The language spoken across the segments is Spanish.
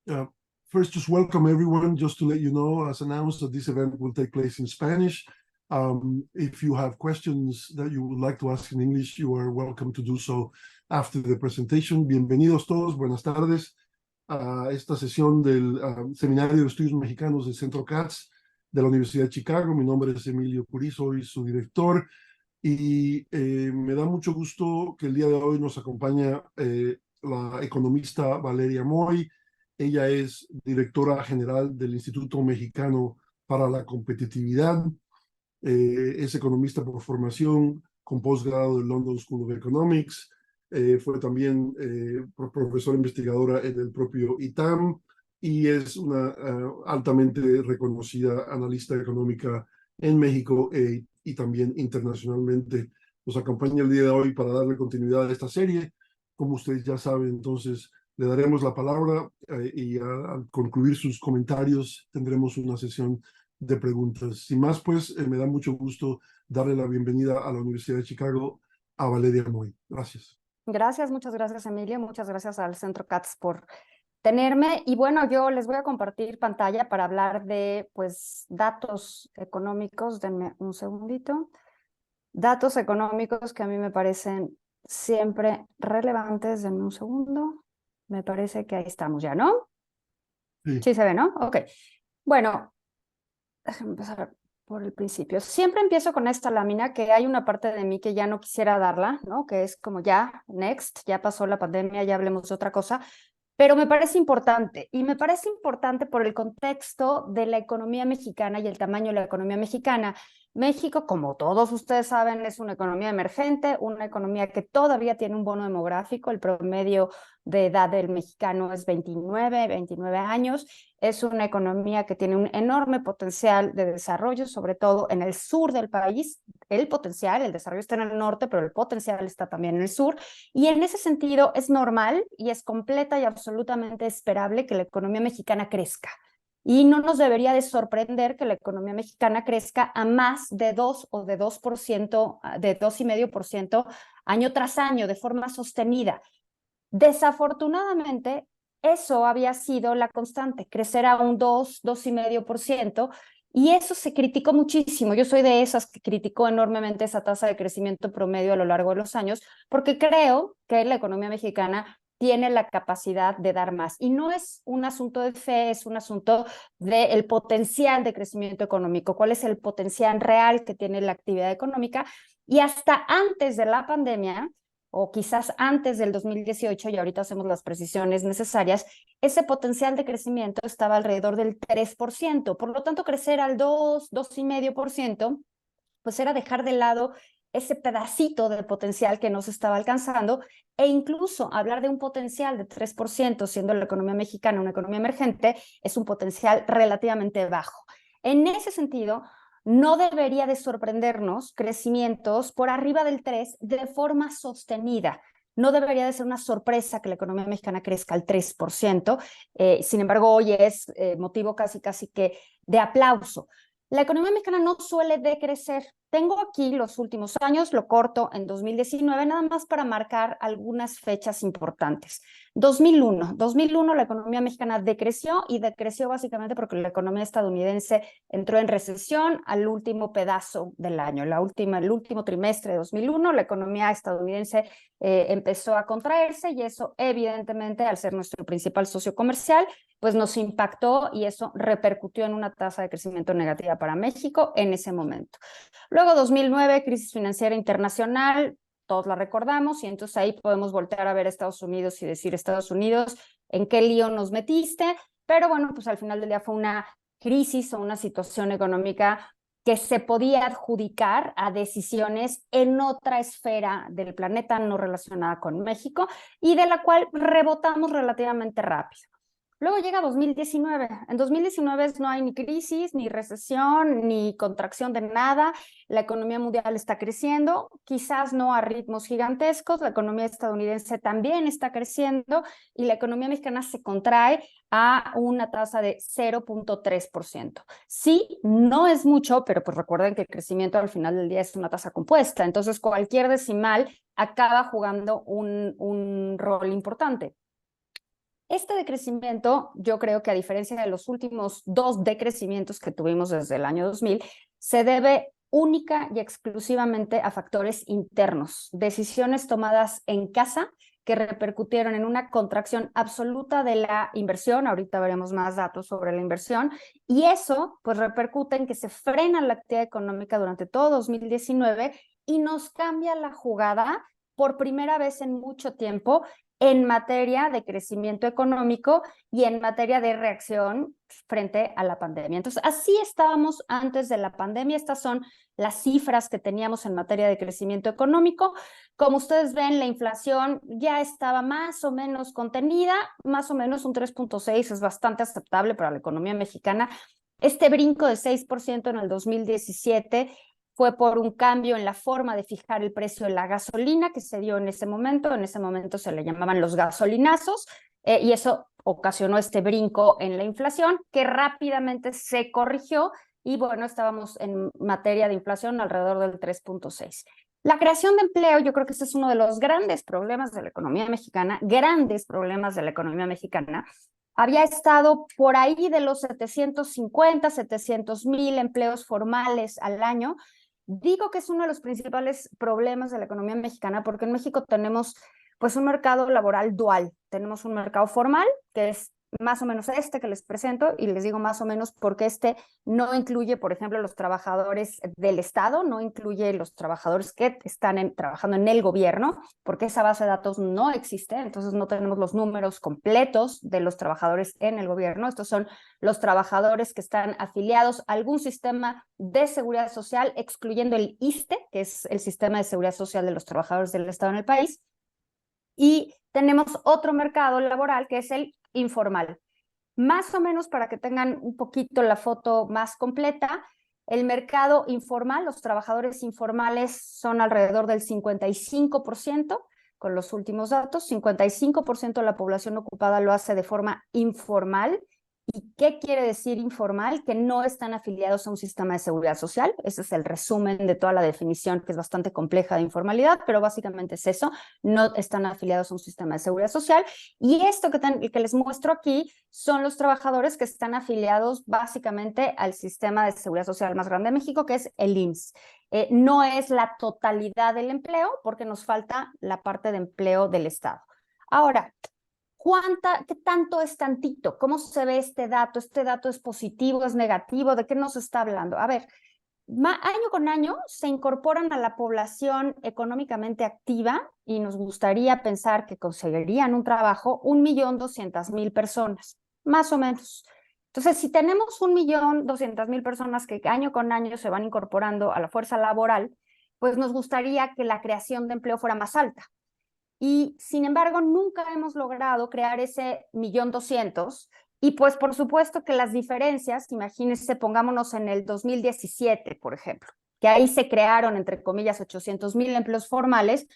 Uh, First, just welcome everyone. Just to let you know, as announced, that this event will take place in Spanish. If you have questions that you would like to ask in English, you are welcome to do so after the presentation. Bienvenidos todos, buenas tardes a esta sesión del Seminario de Estudios Mexicanos del Centro Katz de la Universidad de Chicago. Mi nombre es Emilio Curí, soy su director y me da mucho gusto que el día de hoy nos acompaña la economista Valeria Moy. Ella es directora general del Instituto Mexicano para la Competitividad. Es economista por formación, con posgrado del London School of Economics. Fue también profesora investigadora en el propio ITAM y es una altamente reconocida analista económica en México y también internacionalmente. Nos acompaña el día de hoy para darle continuidad a esta serie. Como ustedes ya saben, entonces le daremos la palabra y al concluir sus comentarios tendremos una sesión de preguntas. Sin más, pues, me da mucho gusto darle la bienvenida a la Universidad de Chicago a Valeria Moy. Gracias. Gracias, muchas gracias, Emilio. Muchas gracias al Centro Katz por tenerme. Y bueno, yo les voy a compartir pantalla para hablar de, pues, datos económicos. Denme un segundito. Datos económicos que a mí me parecen siempre relevantes. Denme un segundo. Me parece que ahí estamos ya, ¿no? Sí. Sí se ve, ¿no? Ok. Bueno, déjenme empezar por el principio. Siempre empiezo con esta lámina, que hay una parte de mí que ya no quisiera darla, ¿no? Que es como ya, next, ya pasó la pandemia, ya hablemos de otra cosa. Pero me parece importante, y me parece importante por el contexto de la economía mexicana y el tamaño de la economía mexicana. México, como todos ustedes saben, es una economía emergente, una economía que todavía tiene un bono demográfico. El promedio de edad del mexicano es 29 años. Es una economía que tiene un enorme potencial de desarrollo, sobre todo en el sur del país. El potencial, el desarrollo está en el norte, pero el potencial está también en el sur. Y en ese sentido es normal y es completa y absolutamente esperable que la economía mexicana crezca. Y no nos debería de sorprender que la economía mexicana crezca a más de 2 o de 2%, de 2,5% año tras año, de forma sostenida. Desafortunadamente, eso había sido la constante, crecer a un 2,5%, y eso se criticó muchísimo. Yo soy de esas que criticó enormemente esa tasa de crecimiento promedio a lo largo de los años, porque creo que la economía mexicana tiene la capacidad de dar más. Y no es un asunto de fe, es un asunto del potencial de crecimiento económico. ¿Cuál es el potencial real que tiene la actividad económica? Y hasta antes de la pandemia, o quizás antes del 2018, y ahorita hacemos las precisiones necesarias, ese potencial de crecimiento estaba alrededor del 3%. Por lo tanto, crecer al 2,5%, pues era dejar de lado ese pedacito del potencial que no se estaba alcanzando, e incluso hablar de un potencial de 3%, siendo la economía mexicana una economía emergente, es un potencial relativamente bajo. En ese sentido, no debería de sorprendernos crecimientos por arriba del 3 de forma sostenida. No debería de ser una sorpresa que la economía mexicana crezca al 3%. Sin embargo, hoy es motivo casi que de aplauso. La economía mexicana no suele decrecer. Tengo aquí los últimos años, lo corto en 2019, nada más para marcar algunas fechas importantes. 2001 la economía mexicana decreció, y decreció básicamente porque la economía estadounidense entró en recesión al último pedazo del año. El último trimestre de 2001, la economía estadounidense empezó a contraerse, y eso evidentemente, al ser nuestro principal socio comercial, pues nos impactó, y eso repercutió en una tasa de crecimiento negativa para México en ese momento. Luego 2009, crisis financiera internacional, todos la recordamos, y entonces ahí podemos voltear a ver a Estados Unidos y decir: Estados Unidos, ¿en qué lío nos metiste? Pero bueno, pues al final del día fue una crisis o una situación económica que se podía adjudicar a decisiones en otra esfera del planeta no relacionada con México, y de la cual rebotamos relativamente rápido. Luego llega 2019. En 2019 no hay ni crisis, ni recesión, ni contracción de nada. La economía mundial está creciendo, quizás no a ritmos gigantescos. La economía estadounidense también está creciendo, y la economía mexicana se contrae a una tasa de 0,3%. Sí, no es mucho, pero pues recuerden que el crecimiento al final del día es una tasa compuesta. Entonces cualquier decimal acaba jugando un rol importante. Este decrecimiento, yo creo que a diferencia de los últimos 2 decrecimientos que tuvimos desde el año 2000, se debe única y exclusivamente a factores internos, decisiones tomadas en casa que repercutieron en una contracción absoluta de la inversión. Ahorita veremos más datos sobre la inversión, y eso pues repercute en que se frena la actividad económica durante todo 2019 y nos cambia la jugada por primera vez en mucho tiempo en materia de crecimiento económico y en materia de reacción frente a la pandemia. Entonces, así estábamos antes de la pandemia. Estas son las cifras que teníamos en materia de crecimiento económico. Como ustedes ven, la inflación ya estaba más o menos contenida, más o menos un 3.6 es bastante aceptable para la economía mexicana. Este brinco de 6% en el 2017 fue por un cambio en la forma de fijar el precio de la gasolina que se dio en ese momento. En ese momento se le llamaban los gasolinazos, y eso ocasionó este brinco en la inflación que rápidamente se corrigió y bueno, estábamos en materia de inflación alrededor del 3.6. La creación de empleo, yo creo que este es uno de los grandes problemas de la economía mexicana, grandes problemas de la economía mexicana. Había estado por ahí de los 750, 700,000 empleos formales al año. Digo que es uno de los principales problemas de la economía mexicana porque en México tenemos pues un mercado laboral dual. Tenemos un mercado formal, que es más o menos este que les presento, y les digo más o menos porque este no incluye, por ejemplo, los trabajadores del Estado, no incluye los trabajadores que están trabajando en el gobierno, porque esa base de datos no existe, entonces no tenemos los números completos de los trabajadores en el gobierno. Estos son los trabajadores que están afiliados a algún sistema de seguridad social, excluyendo el ISSSTE, que es el sistema de seguridad social de los trabajadores del Estado en el país. Y tenemos otro mercado laboral que es el informal. Más o menos, para que tengan un poquito la foto más completa, el mercado informal, los trabajadores informales son alrededor del 55%, con los últimos datos. 55% de la población ocupada lo hace de forma informal. ¿Y qué quiere decir informal? Que no están afiliados a un sistema de seguridad social. Ese es el resumen de toda la definición, que es bastante compleja, de informalidad, pero básicamente es eso: no están afiliados a un sistema de seguridad social. Y esto que les muestro aquí son los trabajadores que están afiliados básicamente al sistema de seguridad social más grande de México, que es el IMSS. No es la totalidad del empleo, porque nos falta la parte de empleo del Estado. Ahora, ¿qué tanto es tantito? ¿Cómo se ve este dato? ¿Este dato es positivo, es negativo? ¿De qué nos está hablando? A ver, año con año se incorporan a la población económicamente activa, y nos gustaría pensar que conseguirían un trabajo 1,200,000 personas, más o menos. Entonces, si tenemos 1,200,000 personas que año con año se van incorporando a la fuerza laboral, pues nos gustaría que la creación de empleo fuera más alta. Y sin embargo, nunca hemos logrado crear ese 1,200,000. Y pues por supuesto que las diferencias, imagínense, pongámonos en el 2017, por ejemplo, que ahí se crearon, entre comillas, 800,000 empleos formales,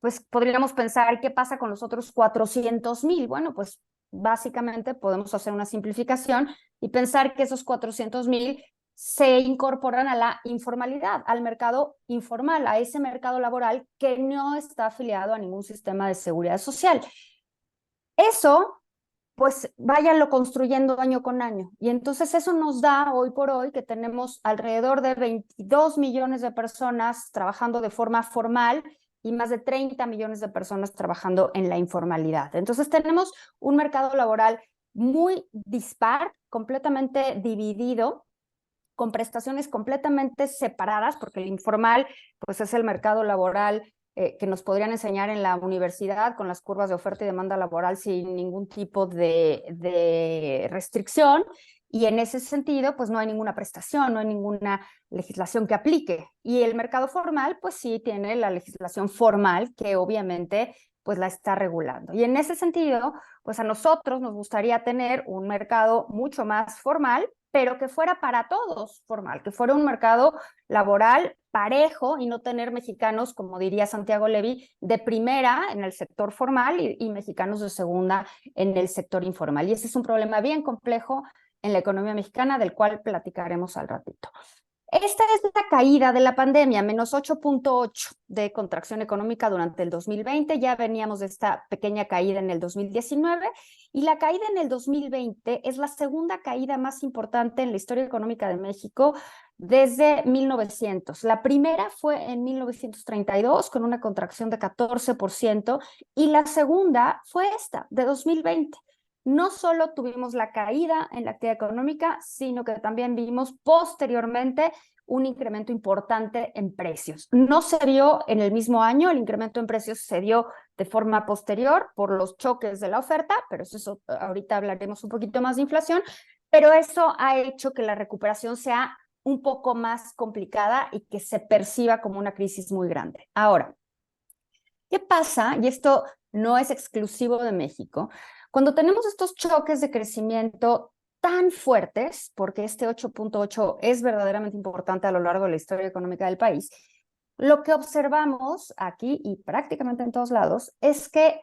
pues podríamos pensar, ¿qué pasa con los otros 400,000? Bueno, pues básicamente podemos hacer una simplificación y pensar que esos 400,000 se incorporan a la informalidad, al mercado informal, a ese mercado laboral que no está afiliado a ningún sistema de seguridad social. Eso, pues váyanlo construyendo año con año. Y entonces eso nos da hoy por hoy que tenemos alrededor de 22 millones de personas trabajando de forma formal y más de 30 millones de personas trabajando en la informalidad. Entonces tenemos un mercado laboral muy dispar, completamente dividido, con prestaciones completamente separadas, porque el informal pues es el mercado laboral que nos podrían enseñar en la universidad, con las curvas de oferta y demanda laboral sin ningún tipo de restricción, y en ese sentido pues no hay ninguna prestación, no hay ninguna legislación que aplique. Y el mercado formal pues sí tiene la legislación formal que obviamente pues la está regulando. Y en ese sentido, pues a nosotros nos gustaría tener un mercado mucho más formal, pero que fuera para todos formal, que fuera un mercado laboral parejo y no tener mexicanos, como diría Santiago Levy, de primera en el sector formal y mexicanos de segunda en el sector informal. Y ese es un problema bien complejo en la economía mexicana, del cual platicaremos al ratito. Esta es la caída de la pandemia, menos 8.8 de contracción económica durante el 2020. Ya veníamos de esta pequeña caída en el 2019 y la caída en el 2020 es la segunda caída más importante en la historia económica de México desde 1900. La primera fue en 1932 con una contracción de 14% y la segunda fue esta, de 2020. No solo tuvimos la caída en la actividad económica, sino que también vimos posteriormente un incremento importante en precios. No se dio en el mismo año, el incremento en precios se dio de forma posterior por los choques de la oferta, pero eso ahorita hablaremos un poquito más de inflación, pero eso ha hecho que la recuperación sea un poco más complicada y que se perciba como una crisis muy grande. Ahora, ¿qué pasa? Y esto no es exclusivo de México. Cuando tenemos estos choques de crecimiento tan fuertes, porque este 8.8 es verdaderamente importante a lo largo de la historia económica del país, lo que observamos aquí y prácticamente en todos lados es que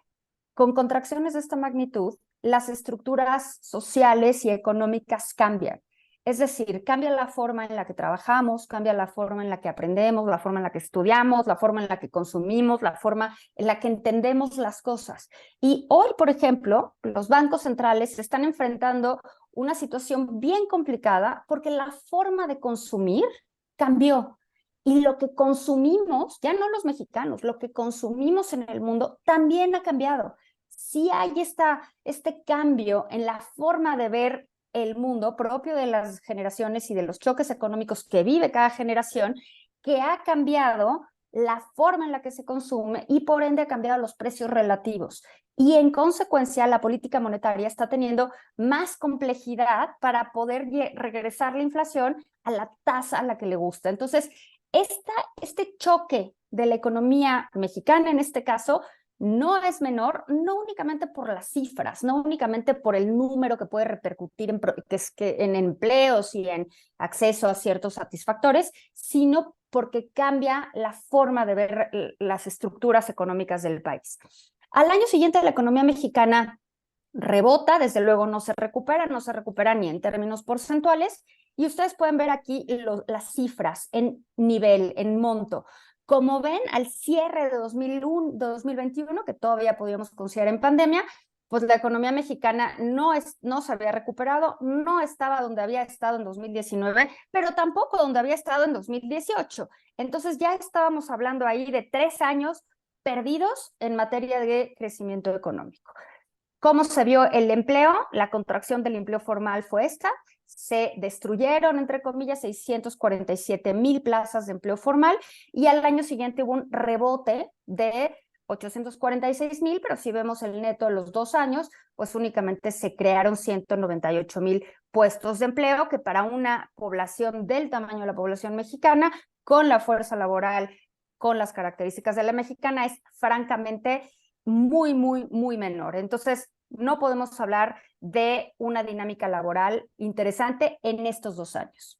con contracciones de esta magnitud, las estructuras sociales y económicas cambian. Es decir, cambia la forma en la que trabajamos, cambia la forma en la que aprendemos, la forma en la que estudiamos, la forma en la que consumimos, la forma en la que entendemos las cosas. Y hoy, por ejemplo, los bancos centrales se están enfrentando una situación bien complicada porque la forma de consumir cambió. Y lo que consumimos, ya no los mexicanos, lo que consumimos en el mundo también ha cambiado. Sí hay este cambio en la forma de ver el mundo propio de las generaciones y de los choques económicos que vive cada generación, que ha cambiado la forma en la que se consume y por ende ha cambiado los precios relativos. Y en consecuencia, la política monetaria está teniendo más complejidad para poder regresar la inflación a la tasa a la que le gusta. Entonces, este choque de la economía mexicana, en este caso, no es menor, no únicamente por las cifras, no únicamente por el número que puede repercutir en empleos y en acceso a ciertos satisfactores, sino porque cambia la forma de ver las estructuras económicas del país. Al año siguiente, la economía mexicana rebota, desde luego no se recupera ni en términos porcentuales, y ustedes pueden ver aquí las cifras en nivel, en monto. Como ven, al cierre de 2021, que todavía podríamos considerar en pandemia, pues la economía mexicana no se había recuperado, no estaba donde había estado en 2019, pero tampoco donde había estado en 2018. Entonces ya estábamos hablando ahí de 3 años perdidos en materia de crecimiento económico. ¿Cómo se vio el empleo? La contracción del empleo formal fue esta. Se destruyeron, entre comillas, 647,000 plazas de empleo formal y al año siguiente hubo un rebote de 846,000, pero si vemos el neto de los 2 años, pues únicamente se crearon 198,000 puestos de empleo, que para una población del tamaño de la población mexicana, con la fuerza laboral, con las características de la mexicana, es francamente muy, muy, muy menor. Entonces, no podemos hablar de una dinámica laboral interesante en estos 2 años.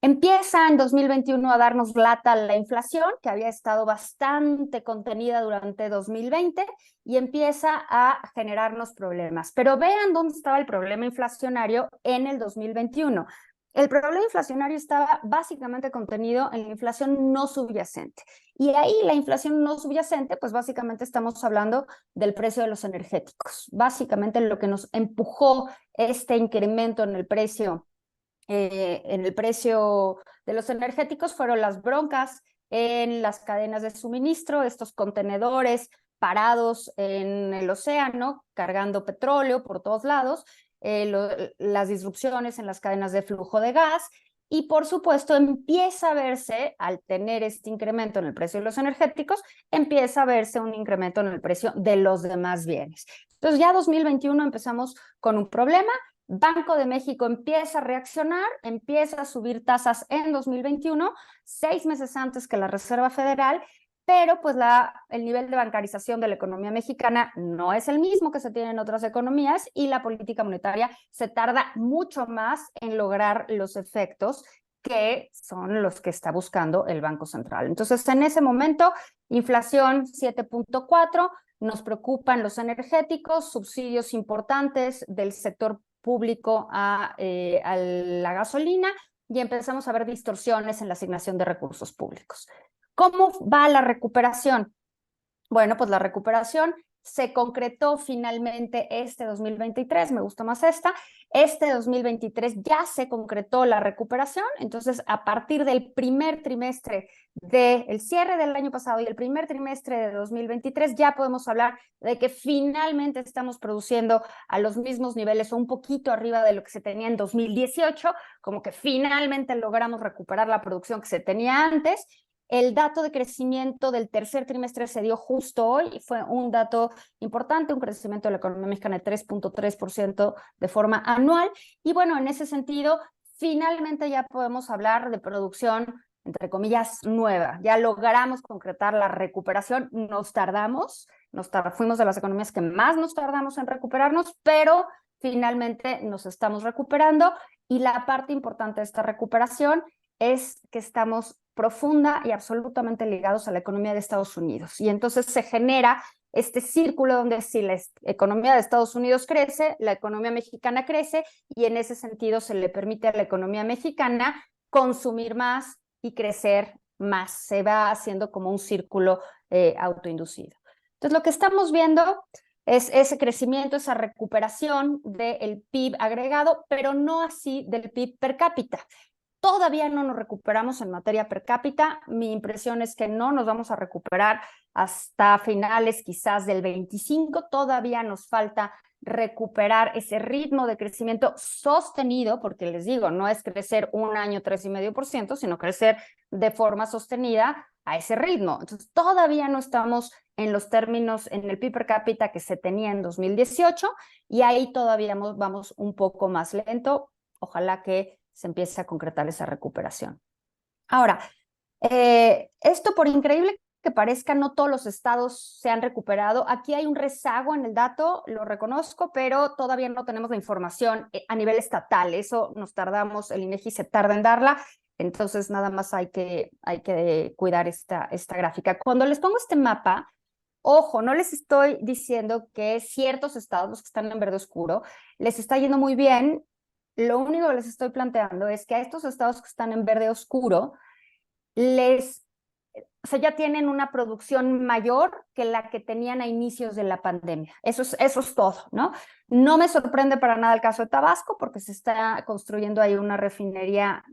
Empieza en 2021 a darnos lata la inflación, que había estado bastante contenida durante 2020, y empieza a generarnos problemas. Pero vean dónde estaba el problema inflacionario en el 2021. El problema inflacionario estaba básicamente contenido en la inflación no subyacente. Y ahí la inflación no subyacente, pues básicamente estamos hablando del precio de los energéticos. Básicamente lo que nos empujó este incremento en el precio de los energéticos fueron las broncas en las cadenas de suministro, estos contenedores parados en el océano, cargando petróleo por todos lados, las disrupciones en las cadenas de flujo de gas, y por supuesto empieza a verse, al tener este incremento en el precio de los energéticos, empieza a verse un incremento en el precio de los demás bienes. Entonces ya 2021 empezamos con un problema. Banco de México empieza a reaccionar, empieza a subir tasas en 2021, 6 meses antes que la Reserva Federal, pero pues el nivel de bancarización de la economía mexicana no es el mismo que se tiene en otras economías y la política monetaria se tarda mucho más en lograr los efectos que son los que está buscando el Banco Central. Entonces, en ese momento, inflación 7.4, nos preocupan los energéticos, subsidios importantes del sector público a la gasolina, y empezamos a ver distorsiones en la asignación de recursos públicos. ¿Cómo va la recuperación? Bueno, pues la recuperación se concretó finalmente este 2023, me gusta más este 2023 ya se concretó la recuperación, entonces a partir del primer trimestre del cierre del año pasado y el primer trimestre de 2023 ya podemos hablar de que finalmente estamos produciendo a los mismos niveles o un poquito arriba de lo que se tenía en 2018, como que finalmente logramos recuperar la producción que se tenía antes. El dato de crecimiento del tercer trimestre se dio justo hoy y fue un dato importante, un crecimiento de la economía mexicana de 3.3% de forma anual. Y bueno, en ese sentido, finalmente ya podemos hablar de producción, entre comillas, nueva. Ya logramos concretar la recuperación. Nos tardamos, fuimos de las economías que más nos tardamos en recuperarnos, pero finalmente nos estamos recuperando. Y la parte importante de esta recuperación es que estamos profunda y absolutamente ligados a la economía de Estados Unidos. Y entonces se genera este círculo donde si la economía de Estados Unidos crece, la economía mexicana crece y en ese sentido se le permite a la economía mexicana consumir más y crecer más. Se va haciendo como un círculo autoinducido. Entonces lo que estamos viendo es ese crecimiento, esa recuperación del PIB agregado, pero no así del PIB per cápita. Todavía no nos recuperamos en materia per cápita. Mi impresión es que no nos vamos a recuperar hasta finales quizás del 25. Todavía nos falta recuperar ese ritmo de crecimiento sostenido, porque les digo, no es crecer un año 3,5%, sino crecer de forma sostenida a ese ritmo. Entonces, todavía no estamos en los términos, en el PIB per cápita que se tenía en 2018, y ahí todavía vamos un poco más lento. Ojalá que se empiece a concretar esa recuperación. Ahora, esto por increíble que parezca, no todos los estados se han recuperado. Aquí hay un rezago en el dato, lo reconozco, pero todavía no tenemos la información a nivel estatal. Eso nos tardamos, el INEGI se tarda en darla, entonces nada más hay que cuidar esta gráfica. Cuando les pongo este mapa, ojo, no les estoy diciendo que ciertos estados, los que están en verde oscuro, les está yendo muy bien. Lo único que les estoy planteando es que a estos estados que están en verde oscuro, ya tienen una producción mayor que la que tenían a inicios de la pandemia. Eso es todo, ¿no? No me sorprende para nada el caso de Tabasco, porque se está construyendo ahí una refinería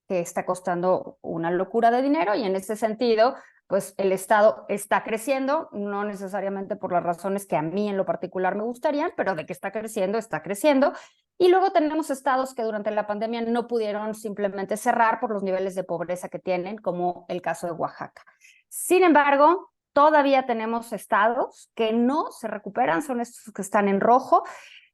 que está costando una locura de dinero, y en ese sentido, pues el Estado está creciendo, no necesariamente por las razones que a mí en lo particular me gustarían, pero de que está creciendo, está creciendo. Y luego tenemos estados que durante la pandemia no pudieron simplemente cerrar por los niveles de pobreza que tienen, como el caso de Oaxaca. Sin embargo, todavía tenemos estados que no se recuperan, son estos que están en rojo.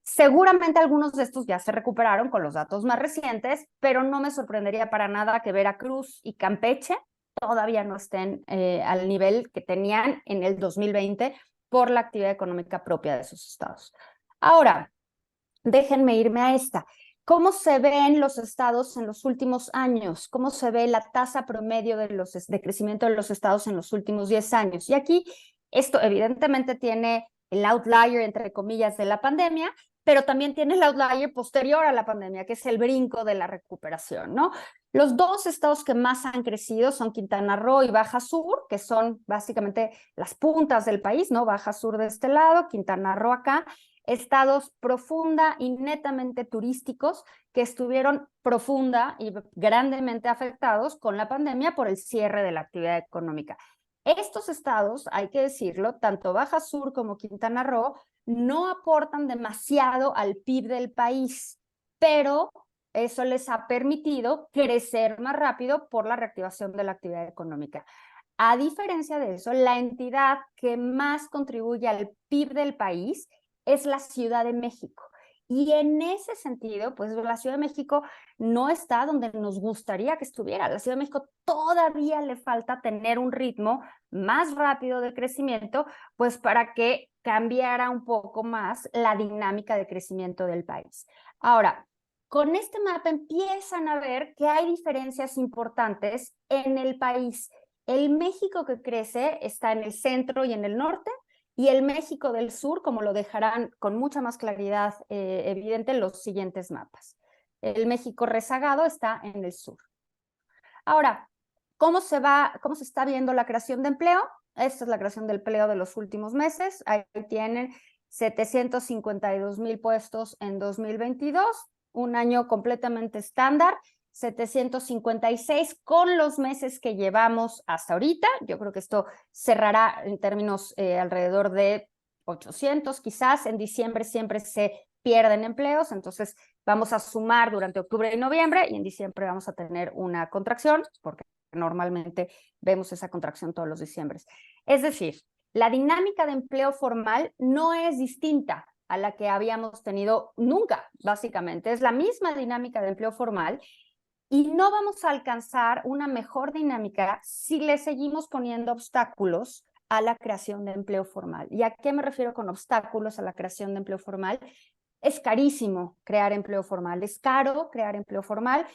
Seguramente algunos de estos ya se recuperaron con los datos más recientes, pero no me sorprendería para nada que Veracruz y Campeche todavía no estén al nivel que tenían en el 2020 por la actividad económica propia de esos estados. Ahora, déjenme irme a esta. ¿Cómo se ven los estados en los últimos años? ¿Cómo se ve la tasa promedio de crecimiento de los estados en los últimos 10 años? Y aquí esto evidentemente tiene el outlier, entre comillas, de la pandemia, pero también tiene el outlier posterior a la pandemia, que es el brinco de la recuperación, ¿no? Los dos estados que más han crecido son Quintana Roo y Baja Sur, que son básicamente las puntas del país, ¿no? Baja Sur de este lado, Quintana Roo acá. Estados profunda y netamente turísticos que estuvieron profunda y grandemente afectados con la pandemia por el cierre de la actividad económica. Estos estados, hay que decirlo, tanto Baja Sur como Quintana Roo, no aportan demasiado al PIB del país, pero eso les ha permitido crecer más rápido por la reactivación de la actividad económica. A diferencia de eso, la entidad que más contribuye al PIB del país es la Ciudad de México. Y en ese sentido, pues la Ciudad de México no está donde nos gustaría que estuviera. La Ciudad de México todavía le falta tener un ritmo más rápido de crecimiento, pues para que cambiara un poco más la dinámica de crecimiento del país. Ahora, con este mapa empiezan a ver que hay diferencias importantes en el país. El México que crece está en el centro y en el norte, y el México del Sur, como lo dejarán con mucha más claridad evidente en los siguientes mapas. El México rezagado está en el sur. Ahora, ¿cómo se está viendo la creación de empleo? Esta es la creación de empleo de los últimos meses. Ahí tienen 752,000 puestos en 2022, un año completamente estándar, 756 con los meses que llevamos hasta ahorita. Yo creo que esto cerrará en términos alrededor de 800 quizás. En diciembre siempre se pierden empleos, entonces vamos a sumar durante octubre y noviembre y en diciembre vamos a tener una contracción porque normalmente vemos esa contracción todos los diciembres. Es decir, la dinámica de empleo formal no es distinta a la que habíamos tenido nunca, básicamente. Es la misma dinámica de empleo formal y no vamos a alcanzar una mejor dinámica si le seguimos poniendo obstáculos a la creación de empleo formal. ¿Y a qué me refiero con obstáculos a la creación de empleo formal? Es carísimo crear empleo formal, es caro crear empleo formal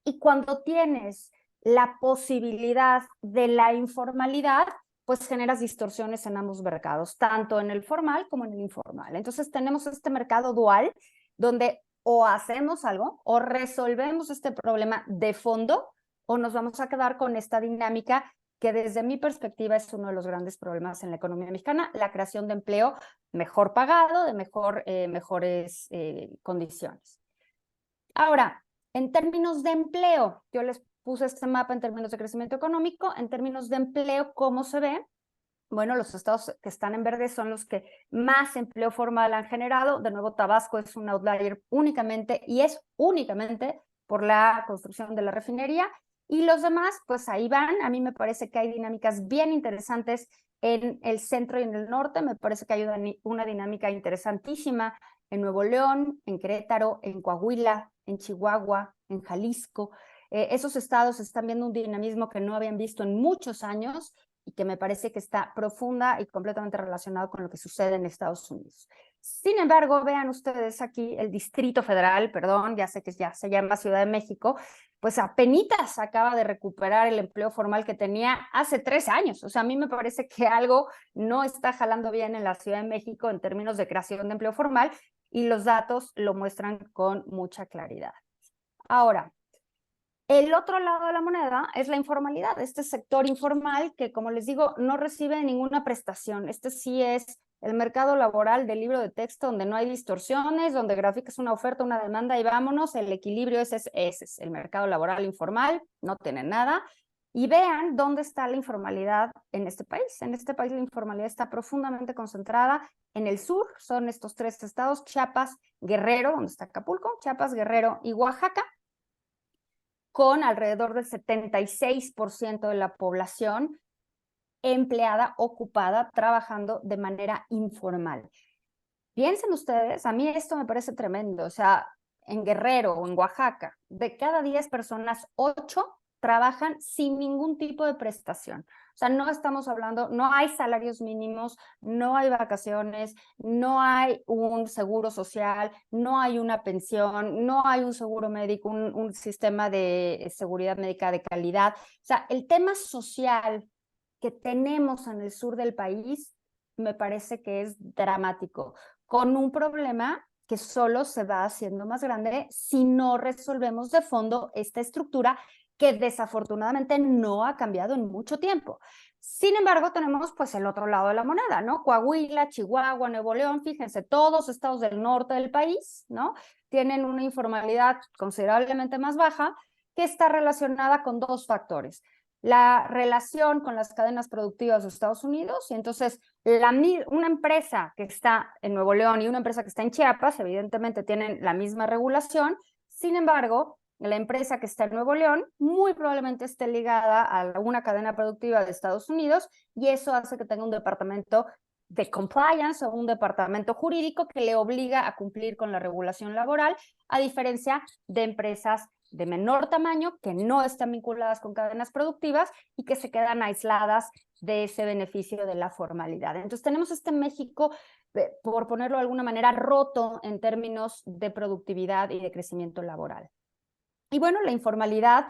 y cuando tienes la posibilidad de la informalidad, pues generas distorsiones en ambos mercados, tanto en el formal como en el informal. Entonces tenemos este mercado dual donde o hacemos algo o resolvemos este problema de fondo o nos vamos a quedar con esta dinámica que desde mi perspectiva es uno de los grandes problemas en la economía mexicana, la creación de empleo mejor pagado, de mejores condiciones. Ahora, en términos de empleo, yo les puse este mapa en términos de crecimiento económico, en términos de empleo, ¿cómo se ve? Bueno, los estados que están en verde son los que más empleo formal han generado. De nuevo, Tabasco es un outlier únicamente y es únicamente por la construcción de la refinería. Y los demás, pues ahí van. A mí me parece que hay dinámicas bien interesantes en el centro y en el norte. Me parece que hay una dinámica interesantísima en Nuevo León, en Querétaro, en Coahuila, en Chihuahua, en Jalisco. Esos estados están viendo un dinamismo que no habían visto en muchos años y que me parece que está profunda y completamente relacionado con lo que sucede en Estados Unidos. Sin embargo, vean ustedes aquí el Distrito Federal, perdón, ya sé que ya se llama Ciudad de México, pues apenitas acaba de recuperar el empleo formal que tenía hace 3 años. O sea, a mí me parece que algo no está jalando bien en la Ciudad de México en términos de creación de empleo formal y los datos lo muestran con mucha claridad. Ahora, el otro lado de la moneda es la informalidad, este sector informal que, como les digo, no recibe ninguna prestación. Este sí es el mercado laboral del libro de texto donde no hay distorsiones, donde graficas una oferta, una demanda y vámonos, el equilibrio ese es el mercado laboral informal, no tiene nada. Y vean dónde está la informalidad en este país. En este país la informalidad está profundamente concentrada en el sur, son estos 3 estados, Chiapas, Guerrero, donde está Acapulco, Chiapas, Guerrero y Oaxaca, con alrededor del 76% de la población empleada, ocupada, trabajando de manera informal. Piensen ustedes, a mí esto me parece tremendo, o sea, en Guerrero o en Oaxaca, de cada 10 personas, 8 trabajan sin ningún tipo de prestación. O sea, no estamos hablando, no hay salarios mínimos, no hay vacaciones, no hay un seguro social, no hay una pensión, no hay un seguro médico, un sistema de seguridad médica de calidad. O sea, el tema social que tenemos en el sur del país me parece que es dramático, con un problema que solo se va haciendo más grande si no resolvemos de fondo esta estructura que desafortunadamente no ha cambiado en mucho tiempo. Sin embargo, tenemos pues el otro lado de la moneda, ¿no? Coahuila, Chihuahua, Nuevo León, fíjense, todos estados del norte del país, ¿no? Tienen una informalidad considerablemente más baja que está relacionada con 2 factores. La relación con las cadenas productivas de Estados Unidos y entonces una empresa que está en Nuevo León y una empresa que está en Chiapas evidentemente tienen la misma regulación, sin embargo, la empresa que está en Nuevo León muy probablemente esté ligada a una cadena productiva de Estados Unidos y eso hace que tenga un departamento de compliance o un departamento jurídico que le obliga a cumplir con la regulación laboral, a diferencia de empresas de menor tamaño que no están vinculadas con cadenas productivas y que se quedan aisladas de ese beneficio de la formalidad. Entonces tenemos este México, por ponerlo de alguna manera, roto en términos de productividad y de crecimiento laboral. Y bueno, la informalidad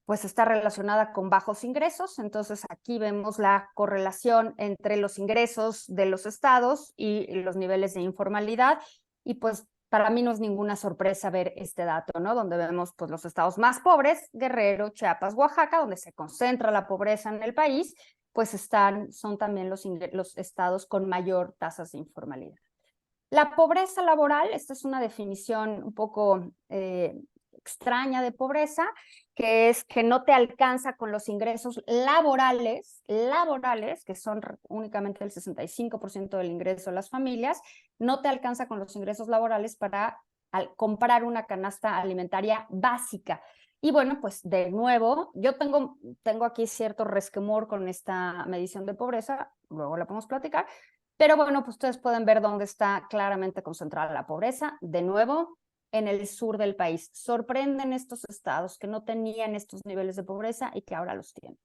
pues está relacionada con bajos ingresos, entonces aquí vemos la correlación entre los ingresos de los estados y los niveles de informalidad y pues para mí no es ninguna sorpresa ver este dato, ¿no? Donde vemos pues, los estados más pobres, Guerrero, Chiapas, Oaxaca, donde se concentra la pobreza en el país, pues son también los estados con mayor tasas de informalidad. La pobreza laboral, esta es una definición un poco extraña de pobreza, que es que no te alcanza con los ingresos laborales, que son únicamente el 65% del ingreso de las familias, no te alcanza con los ingresos laborales para comprar una canasta alimentaria básica. Y bueno, pues de nuevo, yo tengo aquí cierto resquemor con esta medición de pobreza, luego la podemos platicar, pero bueno, pues ustedes pueden ver dónde está claramente concentrada la pobreza. De nuevo, en el sur del país. Sorprenden estos estados que no tenían estos niveles de pobreza y que ahora los tienen.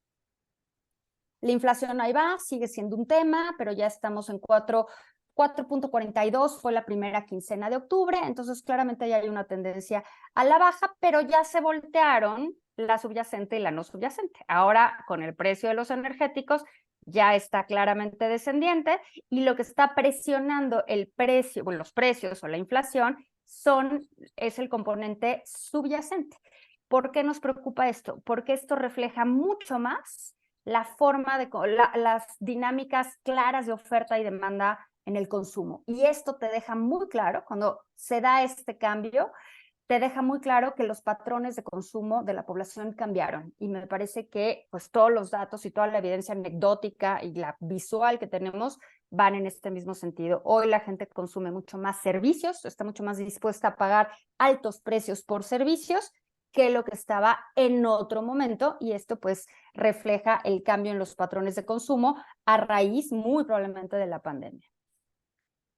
La inflación ahí va, sigue siendo un tema, pero ya estamos en 4.42, fue la primera quincena de octubre, entonces claramente ya hay una tendencia a la baja, pero ya se voltearon la subyacente y la no subyacente. Ahora, con el precio de los energéticos, ya está claramente descendiente y lo que está presionando el precio, bueno, los precios o la inflación es el componente subyacente. ¿Por qué nos preocupa esto? Porque esto refleja mucho más la forma de las dinámicas claras de oferta y demanda en el consumo. Y esto te deja muy claro, cuando se da este cambio, te deja muy claro que los patrones de consumo de la población cambiaron. Y me parece que pues, todos los datos y toda la evidencia anecdótica y la visual que tenemos van en este mismo sentido. Hoy la gente consume mucho más servicios, está mucho más dispuesta a pagar altos precios por servicios que lo que estaba en otro momento, y esto pues refleja el cambio en los patrones de consumo a raíz muy probablemente de la pandemia.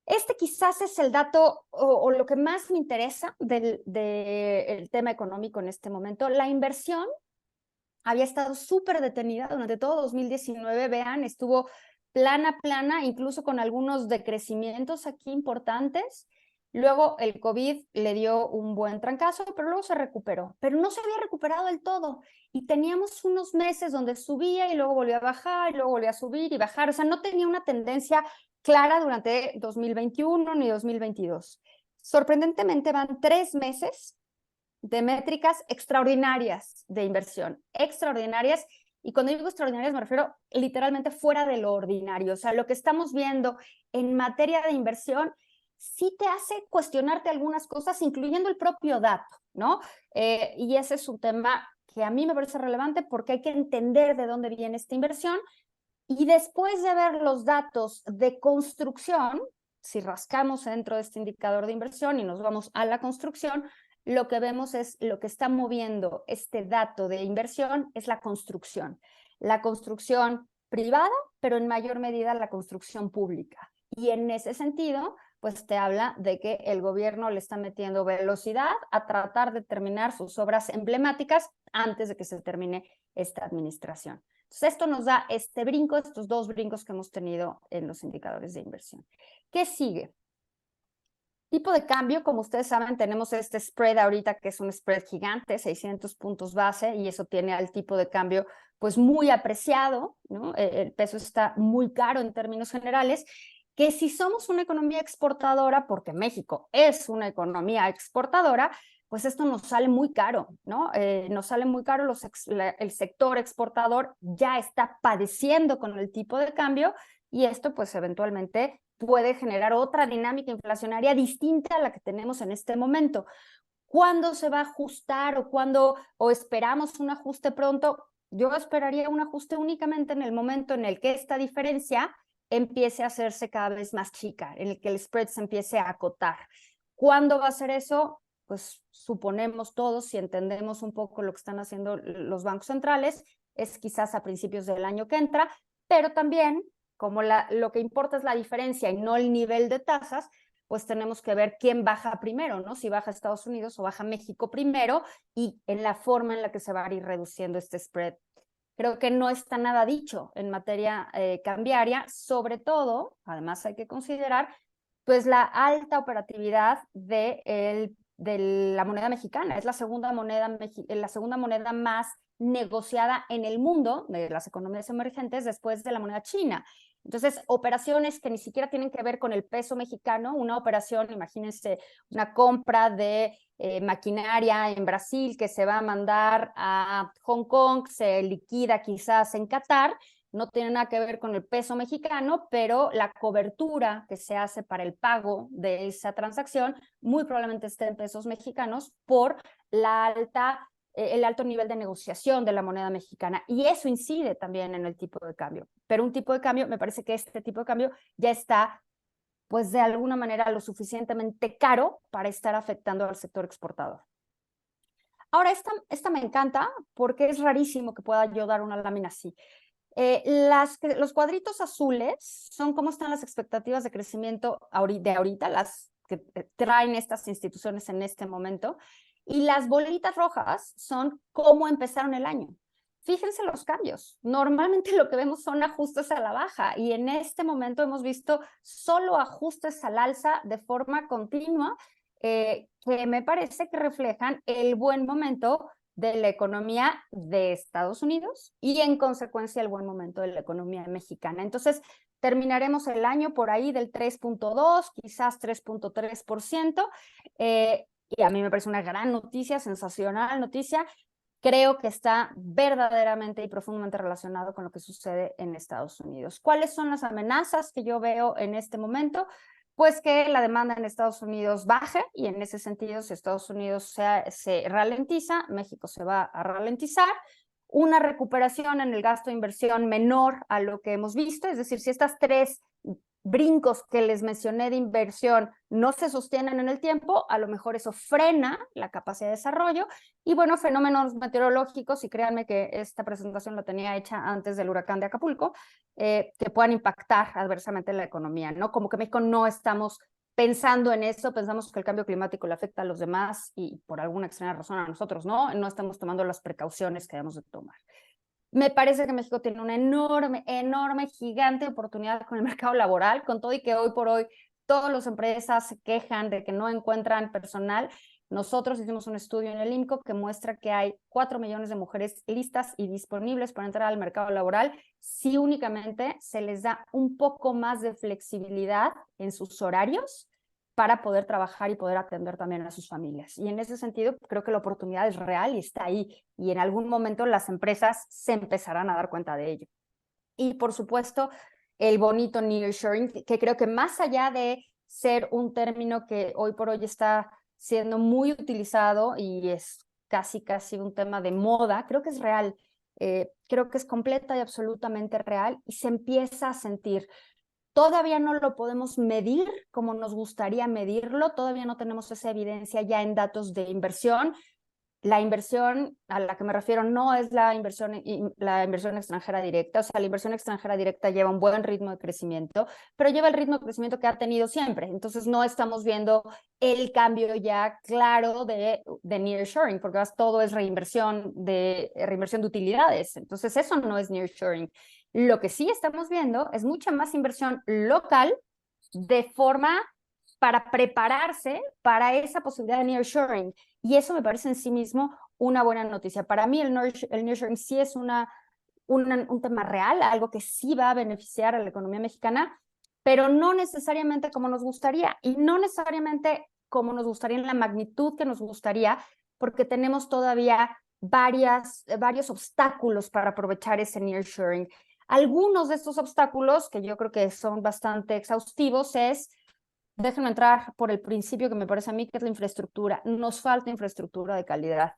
Este quizás es el dato o lo que más me interesa del tema económico en este momento. La inversión había estado súper detenida durante todo 2019, vean, estuvo plana, incluso con algunos decrecimientos aquí importantes. Luego el COVID le dio un buen trancazo, pero luego se recuperó. Pero no se había recuperado del todo. Y teníamos unos meses donde subía y luego volvía a bajar, y luego volvía a subir y bajar. O sea, no tenía una tendencia clara durante 2021 ni 2022. Sorprendentemente van 3 meses de métricas extraordinarias de inversión, extraordinarias, y cuando digo extraordinarias me refiero literalmente fuera de lo ordinario. O sea, lo que estamos viendo en materia de inversión sí te hace cuestionarte algunas cosas, incluyendo el propio dato, ¿no? Y ese es un tema que a mí me parece relevante porque hay que entender de dónde viene esta inversión, y después de ver los datos de construcción, si rascamos dentro de este indicador de inversión y nos vamos a la construcción, lo que vemos es lo que está moviendo este dato de inversión es la construcción privada, pero en mayor medida la construcción pública. Y en ese sentido, pues te habla de que el gobierno le está metiendo velocidad a tratar de terminar sus obras emblemáticas antes de que se termine esta administración. Entonces, esto nos da este brinco, estos 2 brincos que hemos tenido en los indicadores de inversión. ¿Qué sigue? Tipo de cambio, como ustedes saben, tenemos este spread ahorita que es un spread gigante, 600 puntos base, y eso tiene al tipo de cambio pues muy apreciado, ¿no? El peso está muy caro en términos generales, que si somos una economía exportadora, porque México es una economía exportadora, pues esto nos sale muy caro, ¿no? Nos sale muy caro, el sector exportador ya está padeciendo con el tipo de cambio, y esto pues eventualmente puede generar otra dinámica inflacionaria distinta a la que tenemos en este momento. ¿Cuándo se va a ajustar o esperamos un ajuste pronto? Yo esperaría un ajuste únicamente en el momento en el que esta diferencia empiece a hacerse cada vez más chica, en el que el spread se empiece a acotar. ¿Cuándo va a ser eso? Pues suponemos todos, si entendemos un poco lo que están haciendo los bancos centrales, es quizás a principios del año que entra, pero también, como lo que importa es la diferencia y no el nivel de tasas, pues tenemos que ver quién baja primero, ¿no? Si baja Estados Unidos o baja México primero, y en la forma en la que se va a ir reduciendo este spread. Creo que no está nada dicho en materia cambiaria, sobre todo, además hay que considerar, pues la alta operatividad de la moneda mexicana. Es la segunda moneda más negociada en el mundo de las economías emergentes después de la moneda china. Entonces, operaciones que ni siquiera tienen que ver con el peso mexicano, una operación, imagínense, una compra de maquinaria en Brasil que se va a mandar a Hong Kong, se liquida quizás en Qatar, no tiene nada que ver con el peso mexicano, pero la cobertura que se hace para el pago de esa transacción muy probablemente esté en pesos mexicanos por el alto nivel de negociación de la moneda mexicana, y eso incide también en el tipo de cambio. Pero un tipo de cambio, me parece que este tipo de cambio ya está, pues de alguna manera, lo suficientemente caro para estar afectando al sector exportador. Ahora, esta me encanta porque es rarísimo que pueda yo dar una lámina así. Los cuadritos azules son cómo están las expectativas de crecimiento de ahorita, las que traen estas instituciones en este momento, y las bolitas rojas son cómo empezaron el año. Fíjense los cambios. Normalmente lo que vemos son ajustes a la baja, y en este momento hemos visto solo ajustes al alza de forma continua, que me parece que reflejan el buen momento de la economía de Estados Unidos y en consecuencia el buen momento de la economía mexicana. Entonces, terminaremos el año por ahí del 3.2, quizás 3.3%, y a mí me parece una gran noticia, sensacional noticia. Creo que está verdaderamente y profundamente relacionado con lo que sucede en Estados Unidos. ¿Cuáles son las amenazas que yo veo en este momento? Pues que la demanda en Estados Unidos baje, y en ese sentido, si Estados Unidos se ralentiza, México se va a ralentizar. Una recuperación en el gasto de inversión menor a lo que hemos visto, es decir, si estas tres brincos que les mencioné de inversión no se sostienen en el tiempo, a lo mejor eso frena la capacidad de desarrollo. Y bueno, fenómenos meteorológicos, y créanme que esta presentación la tenía hecha antes del huracán de Acapulco, que puedan impactar adversamente la economía, ¿no? Como que México no estamos pensando en eso, pensamos que el cambio climático le afecta a los demás y por alguna extraña razón a nosotros, ¿no? No estamos tomando las precauciones que debemos de tomar. Me parece que México tiene una enorme, gigante oportunidad con el mercado laboral, con todo y que hoy por hoy todas las empresas se quejan de que no encuentran personal. Nosotros hicimos un estudio en el IMCO que muestra que hay 4 millones de mujeres listas y disponibles para entrar al mercado laboral si únicamente se les da un poco más de flexibilidad en sus horarios para poder trabajar y poder atender también a sus familias. Y en ese sentido, creo que la oportunidad es real y está ahí. Y en algún momento las empresas se empezarán a dar cuenta de ello. Y por supuesto, el bonito nearshoring, que creo que más allá de ser un término que hoy por hoy está siendo muy utilizado y es casi un tema de moda, creo que es real. Creo que es completa y absolutamente real y se empieza a sentir. Todavía no lo podemos medir como nos gustaría medirlo, todavía no tenemos esa evidencia ya en datos de inversión. La inversión a la que me refiero no es la inversión extranjera directa, o sea, la inversión extranjera directa lleva un buen ritmo de crecimiento, pero lleva el ritmo de crecimiento que ha tenido siempre. Entonces no estamos viendo el cambio ya claro de nearshoring, porque todo es reinversión de utilidades. Entonces eso no es nearshoring. Lo que sí estamos viendo es mucha más inversión local de forma para prepararse para esa posibilidad de nearshoring. Y eso me parece en sí mismo una buena noticia. Para mí el nearshoring sí es un tema real, algo que sí va a beneficiar a la economía mexicana, pero no necesariamente como nos gustaría, y no necesariamente como nos gustaría en la magnitud que nos gustaría, porque tenemos todavía varios obstáculos para aprovechar ese nearshoring. Algunos de estos obstáculos, que yo creo que son bastante exhaustivos, déjenme entrar por el principio que me parece a mí que es la infraestructura. Nos falta infraestructura de calidad.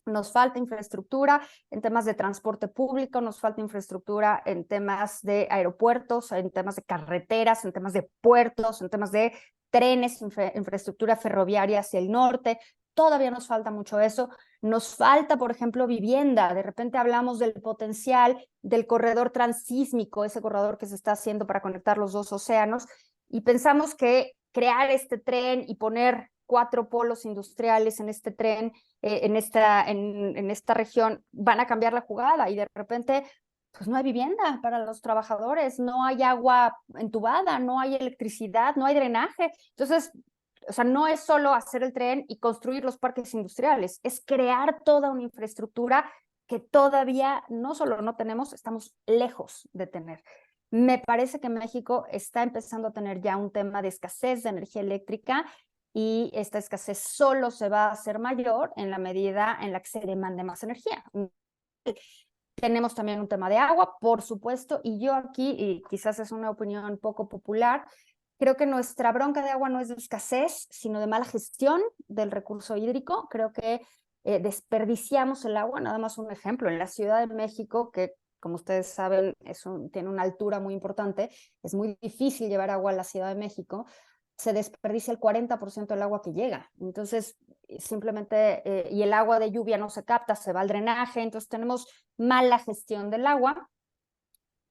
Nos falta infraestructura en temas de transporte público, nos falta infraestructura en temas de aeropuertos, en temas de carreteras, en temas de puertos, en temas de trenes, infraestructura ferroviaria hacia el norte. Todavía nos falta mucho eso. Nos falta, por ejemplo, vivienda. De repente hablamos del potencial del corredor transísmico, ese corredor que se está haciendo para conectar los dos océanos, y pensamos que crear este tren y poner 4 polos industriales en este tren, en esta región, van a cambiar la jugada, y de repente pues no hay vivienda para los trabajadores, no hay agua entubada, no hay electricidad, no hay drenaje. Entonces, o sea, no es solo hacer el tren y construir los parques industriales, es crear toda una infraestructura que todavía no solo no tenemos, estamos lejos de tener. Me parece que México está empezando a tener ya un tema de escasez de energía eléctrica y esta escasez solo se va a hacer mayor en la medida en la que se demande más energía. Tenemos también un tema de agua, por supuesto, y yo aquí, y quizás es una opinión poco popular, creo que nuestra bronca de agua no es de escasez, sino de mala gestión del recurso hídrico. Creo que desperdiciamos el agua. Nada más un ejemplo, en la Ciudad de México, que como ustedes saben tiene una altura muy importante, es muy difícil llevar agua a la Ciudad de México, se desperdicia el 40% del agua que llega. Entonces, simplemente, y el agua de lluvia no se capta, se va al drenaje, entonces tenemos mala gestión del agua.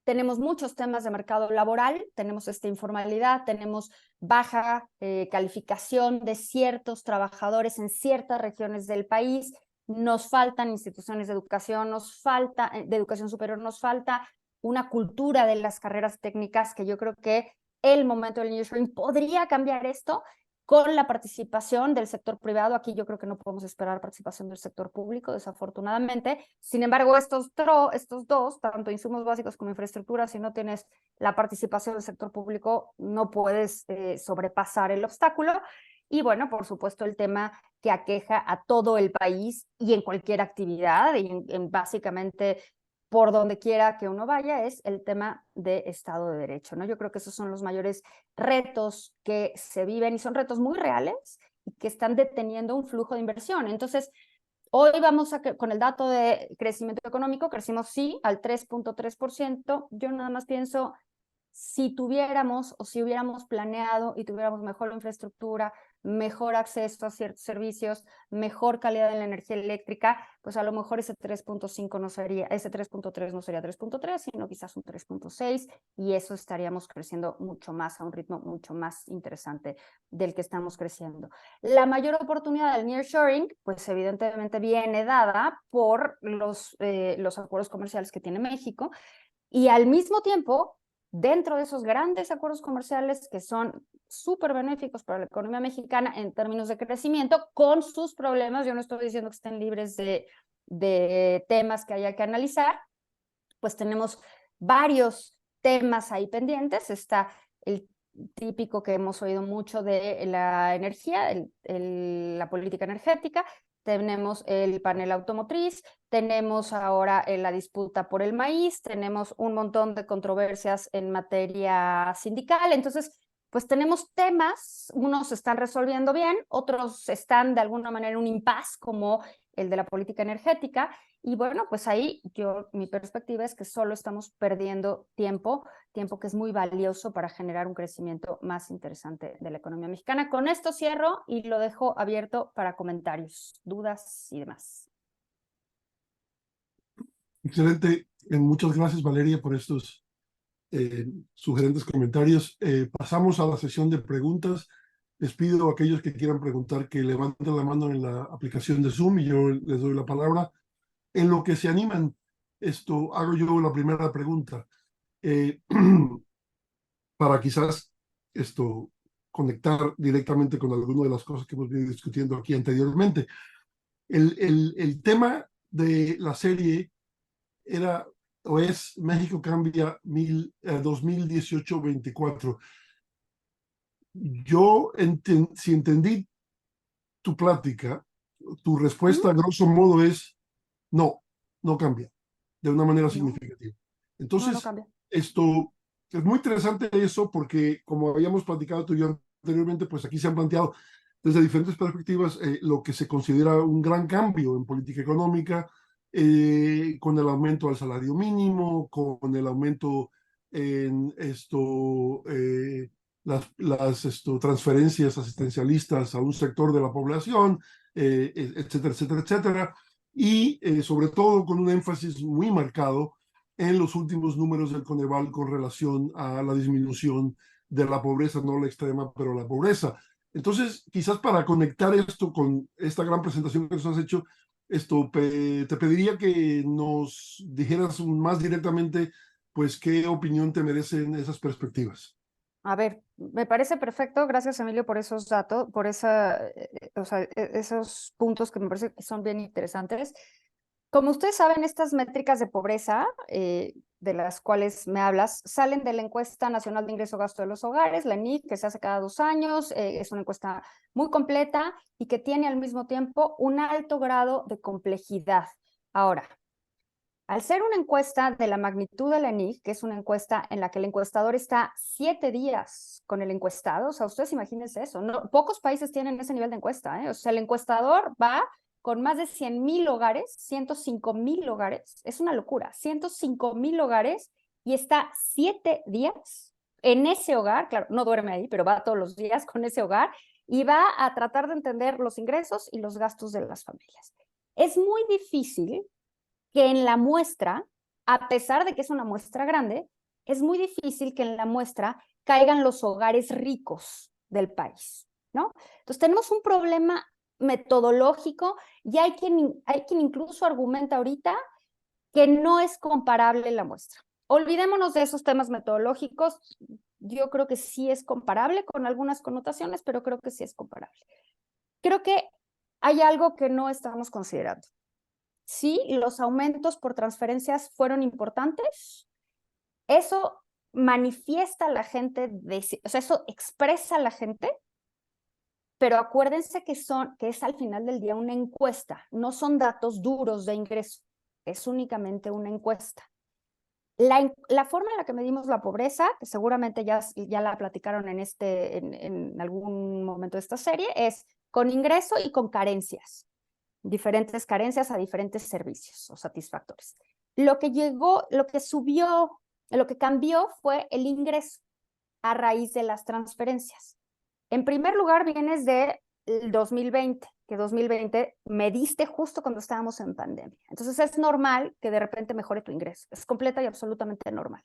Tenemos muchos temas de mercado laboral, tenemos esta informalidad, tenemos baja calificación de ciertos trabajadores en ciertas regiones del país, nos faltan instituciones de educación, nos falta de educación superior, nos falta una cultura de las carreras técnicas que yo creo que el momento del nearshoring podría cambiar esto con la participación del sector privado. Aquí yo creo que no podemos esperar participación del sector público, desafortunadamente. Sin embargo, estos dos, tanto insumos básicos como infraestructura, si no tienes la participación del sector público, no puedes sobrepasar el obstáculo. Y bueno, por supuesto, el tema que aqueja a todo el país y en cualquier actividad, y en básicamente por donde quiera que uno vaya, es el tema de Estado de Derecho, ¿no? Yo creo que esos son los mayores retos que se viven y son retos muy reales y que están deteniendo un flujo de inversión. Entonces, hoy vamos con el dato de crecimiento económico, crecimos sí al 3.3%. Yo nada más pienso, si tuviéramos o si hubiéramos planeado y tuviéramos mejor infraestructura, mejor acceso a ciertos servicios, mejor calidad de la energía eléctrica, pues a lo mejor ese 3.5 no sería, ese 3.3 no sería 3.3, sino quizás un 3.6, y eso estaríamos creciendo mucho más, a un ritmo mucho más interesante del que estamos creciendo. La mayor oportunidad del nearshoring, pues evidentemente viene dada por los acuerdos comerciales que tiene México, y al mismo tiempo, dentro de esos grandes acuerdos comerciales que son súper benéficos para la economía mexicana en términos de crecimiento, con sus problemas, yo no estoy diciendo que estén libres de temas que haya que analizar, pues tenemos varios temas ahí pendientes. Está el típico que hemos oído mucho de la energía, la política energética. Tenemos el panel automotriz, tenemos ahora la disputa por el maíz, tenemos un montón de controversias en materia sindical. Entonces, pues tenemos temas, unos se están resolviendo bien, otros están de alguna manera en un impasse, como el de la política energética. Y bueno, pues ahí mi perspectiva es que solo estamos perdiendo tiempo que es muy valioso para generar un crecimiento más interesante de la economía mexicana. Con esto cierro y lo dejo abierto para comentarios, dudas y demás. Excelente. Muchas gracias, Valeria, por estos sugerentes comentarios. Pasamos a la sesión de preguntas. Les pido a aquellos que quieran preguntar que levanten la mano en la aplicación de Zoom y yo les doy la palabra. En lo que se animan, hago yo la primera pregunta. Para quizás conectar directamente con alguna de las cosas que hemos venido discutiendo aquí anteriormente. El tema de la serie era o es México cambia 2018-24. Yo, si entendí tu plática, tu respuesta a grosso modo es no, no cambia de una manera No, significativa. no Entonces, cambia. esto es muy interesante eso porque como habíamos platicado tú y yo anteriormente, pues aquí se han planteado desde diferentes perspectivas lo que se considera un gran cambio en política económica, con el aumento al salario mínimo, con el aumento en las transferencias asistencialistas a un sector de la población, etcétera, etcétera, etcétera, y sobre todo con un énfasis muy marcado en los últimos números del Coneval con relación a la disminución de la pobreza, no la extrema, pero la pobreza. Entonces, quizás para conectar esto con esta gran presentación que nos has hecho, te pediría que nos dijeras más directamente, pues, qué opinión te merecen esas perspectivas. A ver, me parece perfecto. Gracias, Emilio, por esos datos, por esos puntos que me parece que son bien interesantes. Como ustedes saben, estas métricas de pobreza, de las cuales me hablas, salen de la Encuesta Nacional de Ingreso-Gasto de los Hogares, la ENIG, que se hace cada 2 años. Es una encuesta muy completa y que tiene al mismo tiempo un alto grado de complejidad. Ahora, al ser una encuesta de la magnitud de la ENIG, que es una encuesta en la que el encuestador está 7 días con el encuestado, o sea, ustedes imagínense eso, no, pocos países tienen ese nivel de encuesta, ¿eh? O sea, el encuestador va con más de 100,000 hogares, 105,000 hogares, es una locura, 105,000 hogares, y está 7 días en ese hogar, claro, no duerme ahí, pero va todos los días con ese hogar, y va a tratar de entender los ingresos y los gastos de las familias. Es muy difícil que en la muestra, a pesar de que es una muestra grande, es muy difícil que en la muestra caigan los hogares ricos del país, ¿no? Entonces tenemos un problema metodológico, y hay quien incluso argumenta ahorita que no es comparable la muestra. Olvidémonos de esos temas metodológicos. Yo creo que sí es comparable con algunas connotaciones, pero creo que sí es comparable. Creo que hay algo que no estamos considerando. Sí, los aumentos por transferencias fueron importantes. Eso manifiesta a la gente, o sea, eso expresa a la gente, pero acuérdense que es al final del día una encuesta, no son datos duros de ingreso, es únicamente una encuesta. La forma en la que medimos la pobreza, que seguramente ya la platicaron en algún momento de esta serie, es con ingreso y con carencias. Diferentes carencias a diferentes servicios o satisfactores. Lo que subió, lo que cambió fue el ingreso a raíz de las transferencias. En primer lugar, vienes de 2020, que 2020 mediste justo cuando estábamos en pandemia. Entonces es normal que de repente mejore tu ingreso. Es completa y absolutamente normal.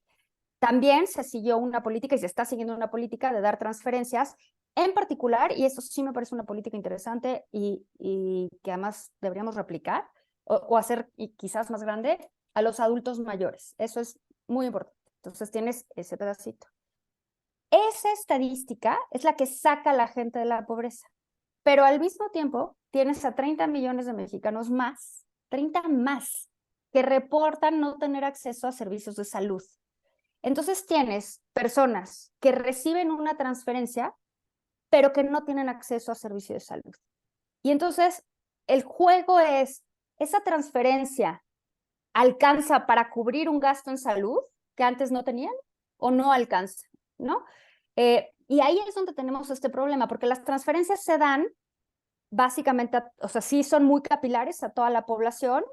También se siguió una política y se está siguiendo una política de dar transferencias en particular, y eso sí me parece una política interesante y que además deberíamos replicar o hacer y quizás más grande, a los adultos mayores. Eso es muy importante. Entonces tienes ese pedacito. Esa estadística es la que saca a la gente de la pobreza, pero al mismo tiempo tienes a 30 millones de mexicanos más, 30 más, que reportan no tener acceso a servicios de salud. Entonces tienes personas que reciben una transferencia, pero que no tienen acceso a servicios de salud. Y entonces el juego es, ¿esa transferencia alcanza para cubrir un gasto en salud que antes no tenían o no alcanza? ¿No? Y ahí es donde tenemos este problema, porque las transferencias se dan básicamente, o sea, sí son muy capilares a toda la población,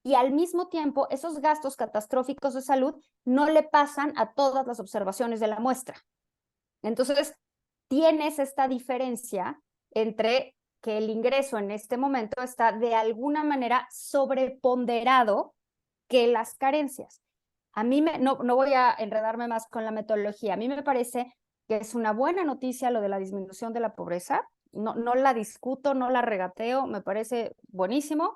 y al mismo tiempo esos gastos catastróficos de salud no le pasan a todas las observaciones de la muestra. Entonces, tienes esta diferencia entre que el ingreso en este momento está de alguna manera sobreponderado que las carencias. A mí no voy a enredarme más con la metodología. A mí me parece que es una buena noticia lo de la disminución de la pobreza. No la discuto, no la regateo, me parece buenísimo.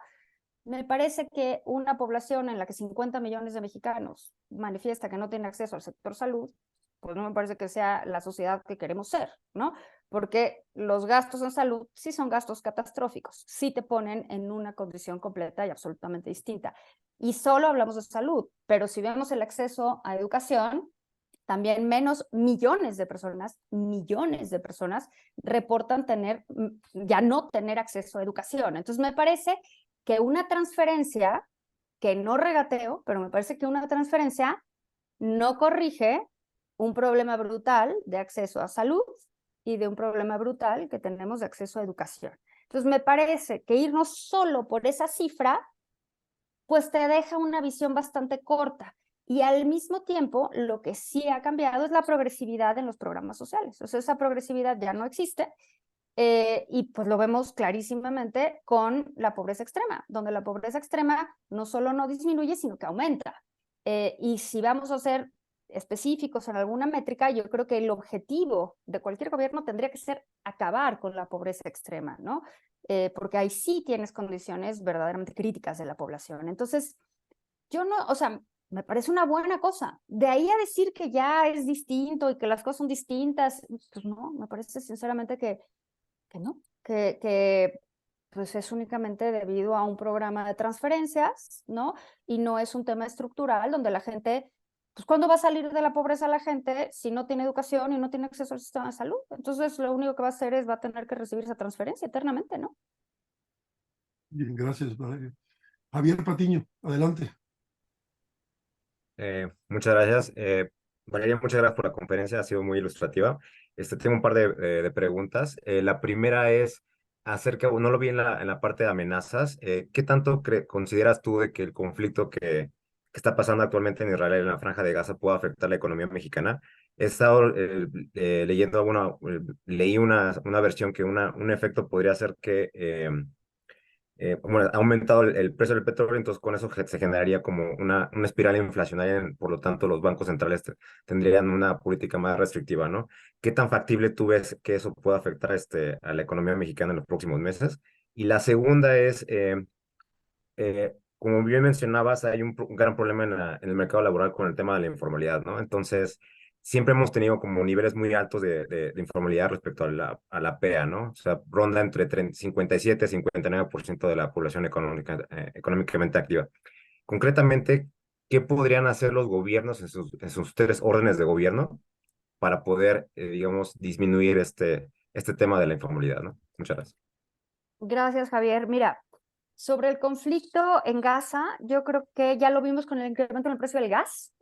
Me parece que una población en la que 50 millones de mexicanos manifiesta que no tiene acceso al sector salud, pues no me parece que sea la sociedad que queremos ser, ¿no? Porque los gastos en salud sí son gastos catastróficos, sí te ponen en una condición completa y absolutamente distinta. Y solo hablamos de salud, pero si vemos el acceso a educación, también millones de personas reportan ya no tener acceso a educación. Entonces me parece que una transferencia, que no regateo, pero me parece que una transferencia no corrige un problema brutal de acceso a salud y de un problema brutal que tenemos de acceso a educación. Entonces me parece que irnos solo por esa cifra, pues te deja una visión bastante corta. Y al mismo tiempo, lo que sí ha cambiado es la progresividad en los programas sociales. O sea, esa progresividad ya no existe. Y pues lo vemos clarísimamente con la pobreza extrema, donde la pobreza extrema no solo no disminuye, sino que aumenta. Y si vamos a ser específicos en alguna métrica, yo creo que el objetivo de cualquier gobierno tendría que ser acabar con la pobreza extrema, ¿no? Porque ahí sí tienes condiciones verdaderamente críticas de la población. Entonces, yo no, o sea, me parece una buena cosa. De ahí a decir que ya es distinto y que las cosas son distintas, pues no, me parece sinceramente que no, que pues es únicamente debido a un programa de transferencias, ¿no? Y no es un tema estructural donde la gente, pues ¿cuándo va a salir de la pobreza la gente si no tiene educación y no tiene acceso al sistema de salud? Entonces lo único que va a hacer es va a tener que recibir esa transferencia eternamente, ¿no? Bien, gracias, Valeria. Javier Patiño, adelante. Muchas gracias. Valeria, muchas gracias por la conferencia, ha sido muy ilustrativa. Tengo un par de preguntas. La primera es acerca, no lo vi en la parte de amenazas. ¿Qué tanto consideras tú de que el conflicto que está pasando actualmente en Israel, en la Franja de Gaza, pueda afectar la economía mexicana? He estado leyendo leí una versión que un efecto podría ser que bueno, ha aumentado el precio del petróleo, entonces con eso se generaría como una espiral inflacionaria, por lo tanto los bancos centrales tendrían una política más restrictiva, ¿no? ¿Qué tan factible tú ves que eso pueda afectar a la economía mexicana en los próximos meses? Y la segunda es, como bien mencionabas, hay un gran problema en el mercado laboral con el tema de la informalidad, ¿no? Entonces, siempre hemos tenido como niveles muy altos de informalidad respecto a la PEA, ¿no? O sea, ronda entre 57 y 59% de la población económicamente activa. Concretamente, ¿qué podrían hacer los gobiernos en sus tres órdenes de gobierno para poder, digamos, disminuir este tema de la informalidad, ¿no? Muchas gracias. Gracias, Javier. Mira, sobre el conflicto en Gaza, yo creo que ya lo vimos con el incremento en el precio del gas.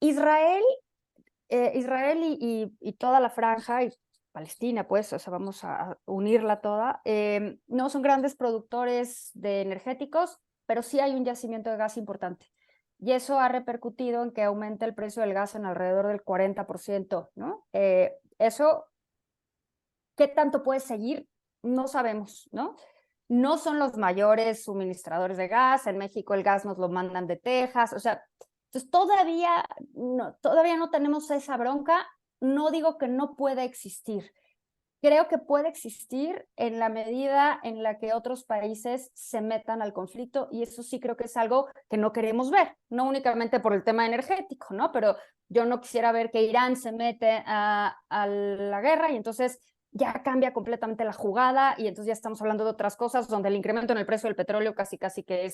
Israel, Israel y toda la franja, y Palestina, pues, o sea, vamos a unirla toda, no son grandes productores de energéticos, pero sí hay un yacimiento de gas importante. Y eso ha repercutido en que aumente el precio del gas en alrededor del 40%, ¿no? Eso, ¿qué tanto puede seguir? No sabemos, ¿no? No son los mayores suministradores de gas. En México el gas nos lo mandan de Texas. O sea, entonces todavía no tenemos esa bronca. No digo que no pueda existir. Creo que puede existir en la medida en la que otros países se metan al conflicto, y eso sí creo que es algo que no queremos ver, no únicamente por el tema energético, ¿no? Pero yo no quisiera ver que Irán se mete a la guerra y entonces ya cambia completamente la jugada y entonces ya estamos hablando de otras cosas donde el incremento en el precio del petróleo casi que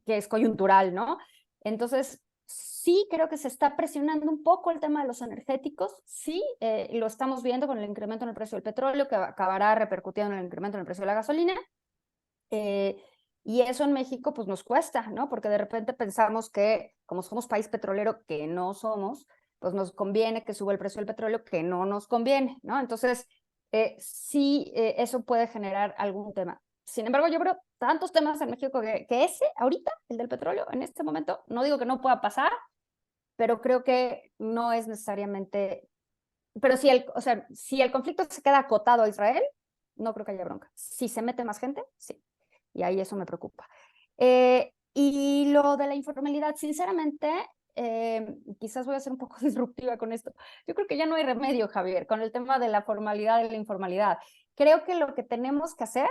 es coyuntural, ¿no? Entonces, sí creo que se está presionando un poco el tema de los energéticos, sí, lo estamos viendo con el incremento en el precio del petróleo, que acabará repercutiendo en el incremento en el precio de la gasolina, y eso en México pues nos cuesta, ¿no? Porque de repente pensamos que como somos país petrolero, que no somos, pues nos conviene que suba el precio del petróleo, que no nos conviene, ¿no? Entonces, sí, eso puede generar algún tema. Sin embargo, yo veo tantos temas en México que ese, ahorita, el del petróleo, en este momento, no digo que no pueda pasar, pero creo que no es necesariamente, pero o sea, si el conflicto se queda acotado a Israel, no creo que haya bronca. Si se mete más gente, sí, y ahí eso me preocupa. Y lo de la informalidad, sinceramente, quizás voy a ser un poco disruptiva con esto. Yo creo que ya no hay remedio, Javier, con el tema de la formalidad y la informalidad. Creo que lo que tenemos que hacer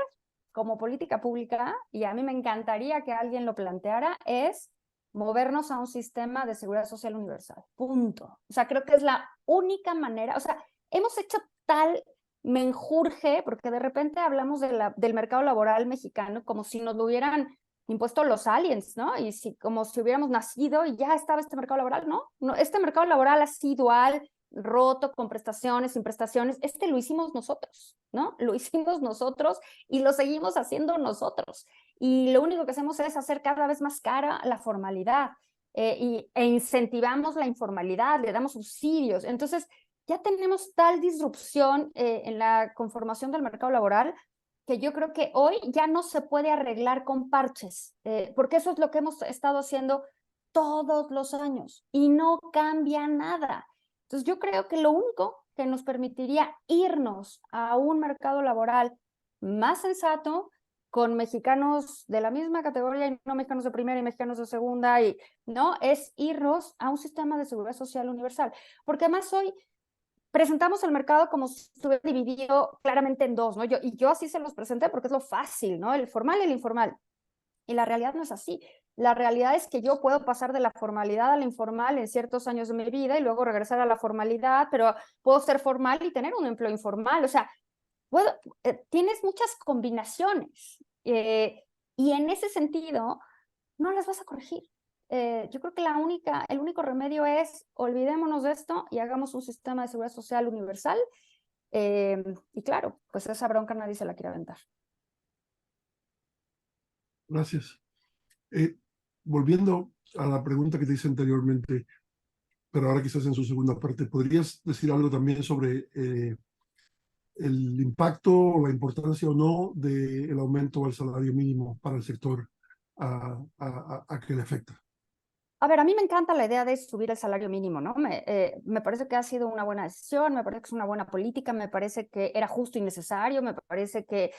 como política pública, y a mí me encantaría que alguien lo planteara, es movernos a un sistema de seguridad social universal. Punto. O sea, creo que es la única manera. O sea, hemos hecho tal menjurje, porque de repente hablamos del mercado laboral mexicano como si nos lo hubieran impuesto los aliens, ¿no? Y como si hubiéramos nacido y ya estaba este mercado laboral, ¿no? No, este mercado laboral así dual, roto, con prestaciones, sin prestaciones, lo hicimos nosotros, ¿no? Lo hicimos nosotros y lo seguimos haciendo nosotros. Y lo único que hacemos es hacer cada vez más cara la formalidad e incentivamos la informalidad, le damos subsidios. Entonces, ya tenemos tal disrupción en la conformación del mercado laboral que yo creo que hoy ya no se puede arreglar con parches, porque eso es lo que hemos estado haciendo todos los años y no cambia nada. Entonces yo creo que lo único que nos permitiría irnos a un mercado laboral más sensato, con mexicanos de la misma categoría y no mexicanos de primera y mexicanos de segunda, y no es irnos a un sistema de seguridad social universal, porque además hoy presentamos el mercado como si estuviera dividido claramente en dos, ¿no? Yo así se los presenté porque es lo fácil, ¿no? El formal y el informal. Y la realidad no es así. La realidad es que yo puedo pasar de la formalidad a la informal en ciertos años de mi vida y luego regresar a la formalidad, pero puedo ser formal y tener un empleo informal. O sea, bueno, tienes muchas combinaciones y en ese sentido no las vas a corregir. Yo creo que el único remedio es olvidémonos de esto y hagamos un sistema de seguridad social universal. Y claro, pues esa bronca nadie se la quiere aventar. Gracias. Volviendo a la pregunta que te hice anteriormente, pero ahora quizás en su segunda parte, ¿podrías decir algo también sobre el impacto o la importancia o no del aumento al salario mínimo para el sector a que le afecta? A ver, a mí me encanta la idea de subir el salario mínimo, ¿no? Me parece que ha sido una buena decisión, me parece que es una buena política, me parece que era justo y necesario, me parece que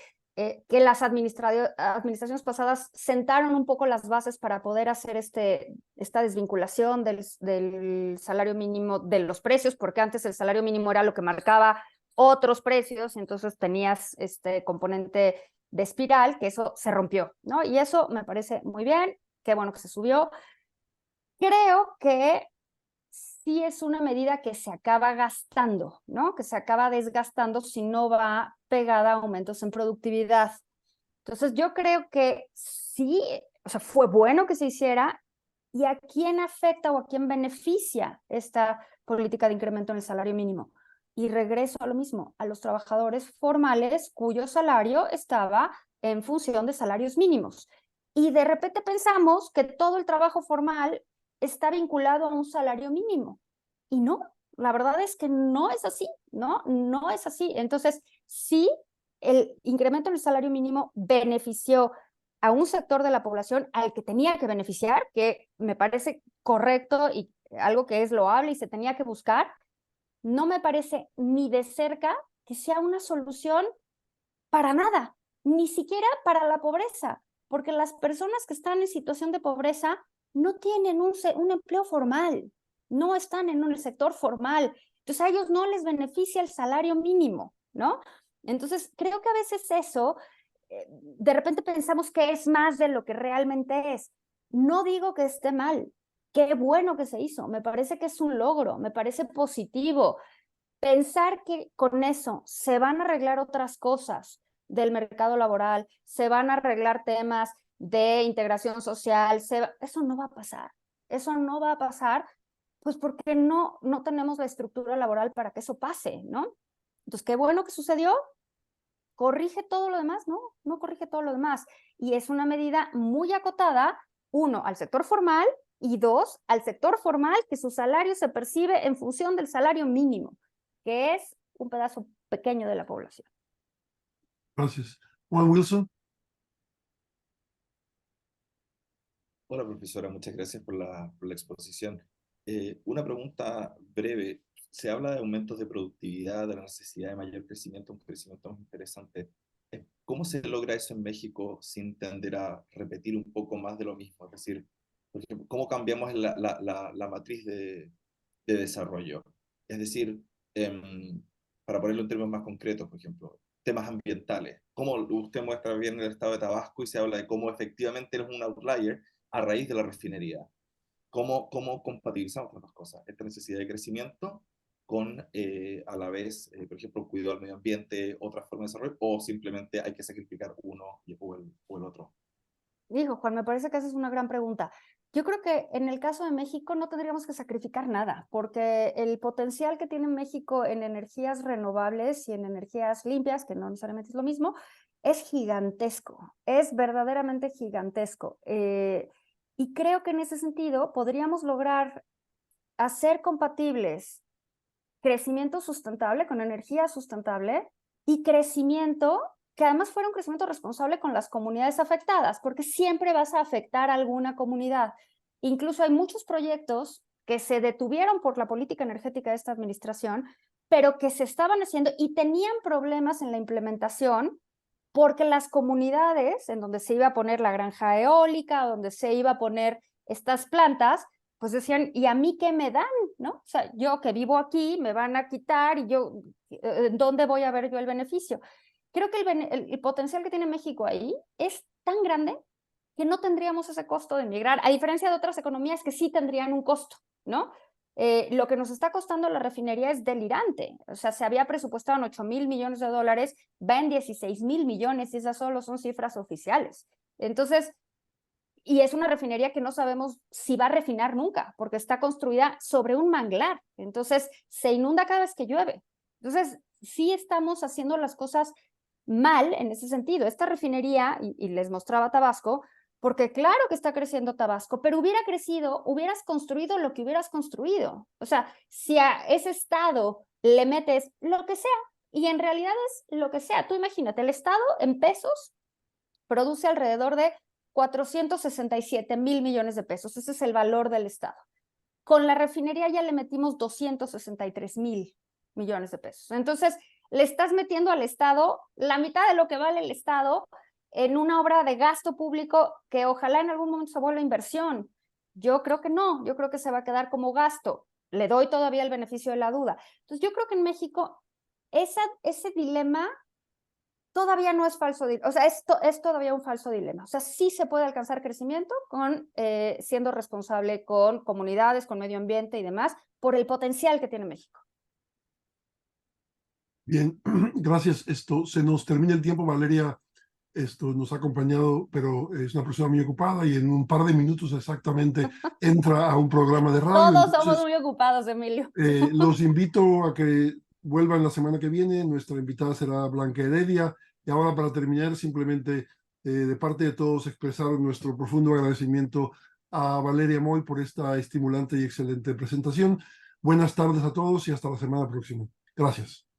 las administraciones pasadas sentaron un poco las bases para poder hacer esta desvinculación del salario mínimo de los precios, porque antes el salario mínimo era lo que marcaba otros precios, y entonces tenías este componente de espiral, que eso se rompió, ¿no? Y eso me parece muy bien, qué bueno que se subió. Creo que sí es una medida que se acaba gastando, ¿no? Que se acaba desgastando si no va pegada a aumentos en productividad. Entonces, yo creo que sí, o sea, fue bueno que se hiciera. ¿Y a quién afecta o a quién beneficia esta política de incremento en el salario mínimo? Y regreso a lo mismo, a los trabajadores formales cuyo salario estaba en función de salarios mínimos. Y de repente pensamos que todo el trabajo formal está vinculado a un salario mínimo. Y no, la verdad es que no es así, ¿no? No es así. Entonces, sí, el incremento en el salario mínimo benefició a un sector de la población al que tenía que beneficiar, que me parece correcto y algo que es loable y se tenía que buscar. No me parece ni de cerca que sea una solución para nada, ni siquiera para la pobreza, porque las personas que están en situación de pobreza no tienen un empleo formal, no están en un sector formal, entonces a ellos no les beneficia el salario mínimo, ¿no? Entonces creo que a veces eso, de repente pensamos que es más de lo que realmente es. No digo que esté mal, qué bueno que se hizo, me parece que es un logro, me parece positivo. Pensar que con eso se van a arreglar otras cosas del mercado laboral, se van a arreglar temas de integración social, eso no va a pasar. Eso no va a pasar, pues porque no tenemos la estructura laboral para que eso pase, ¿no? Entonces, qué bueno que sucedió. ¿Corrige todo lo demás? No, no corrige todo lo demás. Y es una medida muy acotada, uno, al sector formal y dos, al sector formal que su salario se percibe en función del salario mínimo, que es un pedazo pequeño de la población. Gracias. Juan Wilson. Hola, profesora, muchas gracias por la exposición. Una pregunta breve. Se habla de aumentos de productividad, de la necesidad de mayor crecimiento, un crecimiento más interesante. ¿Cómo se logra eso en México sin tender a repetir un poco más de lo mismo? Es decir, por ejemplo, ¿cómo cambiamos la matriz de desarrollo? Es decir, para ponerlo en términos más concretos, por ejemplo, temas ambientales. ¿Cómo usted muestra bien el estado de Tabasco y se habla de cómo efectivamente es un outlier a raíz de la refinería? ¿Cómo compatibilizamos las dos cosas? Esta necesidad de crecimiento con, a la vez, por ejemplo, cuidado al medio ambiente, otra forma de desarrollo, o simplemente hay que sacrificar uno o el otro. Dijo Juan, me parece que esa es una gran pregunta. Yo creo que en el caso de México no tendríamos que sacrificar nada, porque el potencial que tiene México en energías renovables y en energías limpias, que no necesariamente es lo mismo, es gigantesco, es verdaderamente gigantesco. Y creo que en ese sentido podríamos lograr hacer compatibles crecimiento sustentable con energía sustentable y crecimiento que además fuera un crecimiento responsable con las comunidades afectadas, porque siempre vas a afectar a alguna comunidad. Incluso hay muchos proyectos que se detuvieron por la política energética de esta administración, pero que se estaban haciendo y tenían problemas en la implementación porque las comunidades en donde se iba a poner la granja eólica, donde se iba a poner estas plantas, pues decían, ¿y a mí qué me dan? ¿No? O sea, yo que vivo aquí me van a quitar y yo, ¿dónde voy a ver yo el beneficio? Creo que el potencial que tiene México ahí es tan grande que no tendríamos ese costo de emigrar, a diferencia de otras economías que sí tendrían un costo, ¿no? Lo que nos está costando la refinería es delirante. O sea, se había presupuestado en $8,000 millones, va en 16,000 millones y esas solo son cifras oficiales. Entonces, y es una refinería que no sabemos si va a refinar nunca, porque está construida sobre un manglar. Entonces, se inunda cada vez que llueve. Entonces, sí estamos haciendo las cosas mal en ese sentido. Esta refinería, y les mostraba Tabasco, porque claro que está creciendo Tabasco, pero hubiera crecido, hubieras construido lo que hubieras construido. O sea, si a ese estado le metes lo que sea, y en realidad es lo que sea. Tú imagínate, el estado en pesos produce alrededor de 467,000 millones de pesos. Ese es el valor del estado. Con la refinería ya le metimos 263,000 millones de pesos. Entonces, le estás metiendo al estado la mitad de lo que vale el estado en una obra de gasto público que ojalá en algún momento se vuelva inversión. Yo creo que no, yo creo que se va a quedar como gasto. Le doy todavía el beneficio de la duda. Entonces, yo creo que en México ese dilema todavía no es falso, o sea, es todavía un falso dilema. O sea, sí se puede alcanzar crecimiento siendo responsable con comunidades, con medio ambiente y demás, por el potencial que tiene México. Bien, gracias. Se nos termina el tiempo, Valeria. Nos ha acompañado, pero es una persona muy ocupada y en un par de minutos exactamente entra a un programa de radio. Todos somos muy ocupados, Emilio. Los invito a que vuelvan la semana que viene. Nuestra invitada será Blanca Heredia. Y ahora, para terminar, simplemente de parte de todos expresar nuestro profundo agradecimiento a Valeria Moll por esta estimulante y excelente presentación. Buenas tardes a todos y hasta la semana próxima. Gracias.